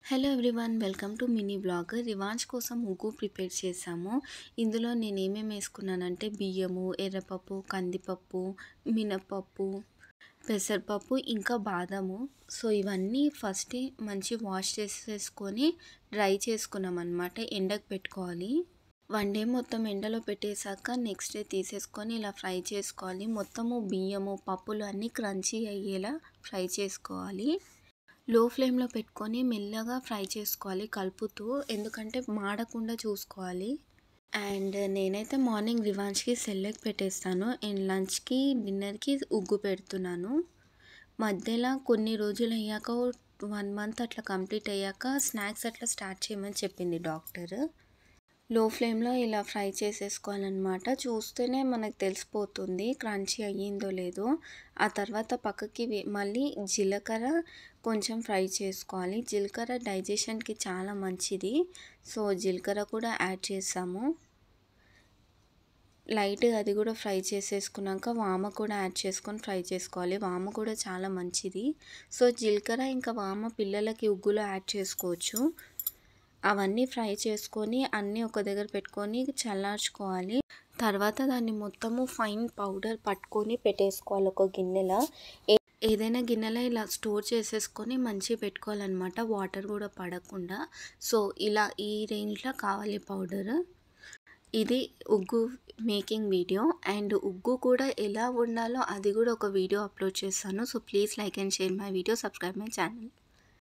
Hello everyone, welcome to mini blog. రివాన్స్ కోసం ఉగ్గు ప్రిపేర్ చేసాము. ఇందులో నేను ఏమేమి వేసుకున్నానంటే బియ్యము, ఎర్రపప్పు, కందిపప్పు, మినపప్పు, పెసరపప్పు, ఇంకా బాదము. సో ఇవన్నీ ఫస్టే మంచి వాష్ చేసేసుకొని డ్రై చేసుకున్నాం అనమాట. ఎండకు పెట్టుకోవాలి. వన్ డే మొత్తం ఎండలో పెట్టేశాక నెక్స్ట్ డే తీసేసుకొని ఇలా ఫ్రై చేసుకోవాలి. మొత్తము బియ్యము, పప్పులు అన్నీ క్రంచీ అయ్యేలా ఫ్రై చేసుకోవాలి. లో ఫ్లేమ్లో పెట్టుకొని మెల్లగా ఫ్రై చేసుకోవాలి కలుపుతూ, ఎందుకంటే మాడకుండా చూసుకోవాలి. అండ్ నేనైతే మార్నింగ్ రివాన్స్కి సెల్లెక్ పెట్టేస్తాను అండ్ లంచ్కి డిన్నర్కి ఉగ్గు పెడుతున్నాను. మధ్యలో కొన్ని రోజులు అయ్యాక 1 మంత్ అట్లా కంప్లీట్ అయ్యాక స్నాక్స్ అట్లా స్టార్ట్ చేయమని చెప్పింది డాక్టర్. లో ఫ్లేమ్లో ఇలా ఫ్రై చేసేసుకోవాలన్నమాట. చూస్తేనే మనకు తెలిసిపోతుంది క్రంచీ అయ్యిందో లేదో. ఆ తర్వాత పక్కకి మళ్ళీ జీలకర్ర కొంచెం ఫ్రై చేసుకోవాలి. జీలకర్ర డైజెషన్కి చాలా మంచిది. సో జీలకర్ర కూడా యాడ్ చేసాము. లైట్గా అది కూడా ఫ్రై చేసేసుకున్నాక వామ కూడా యాడ్ చేసుకొని ఫ్రై చేసుకోవాలి. వామ కూడా చాలా మంచిది. సో జీలకర్ర ఇంకా వామ పిల్లలకి ఉగ్గులో యాడ్ చేసుకోవచ్చు. అవన్నీ ఫ్రై చేసుకొని అన్నీ ఒక దగ్గర పెట్టుకొని చల్లార్చుకోవాలి. తర్వాత దాన్ని మొత్తము ఫైన్ పౌడర్ పట్టుకొని పెట్టేసుకోవాలి ఒక గిన్నెలో. ఏదైనా గిన్నెలో ఇలా స్టోర్ చేసేసుకొని మంచిగా పెట్టుకోవాలన్నమాట, వాటర్ కూడా పడకుండా. సో ఇలా ఈ రేంజ్లో కావాలి పౌడర్. ఇది ఉగ్గు మేకింగ్ వీడియో. అండ్ ఉగ్గు కూడా ఎలా ఉండాలో అది కూడా ఒక వీడియో అప్లోడ్ చేస్తాను. So please like and share my video, subscribe my channel.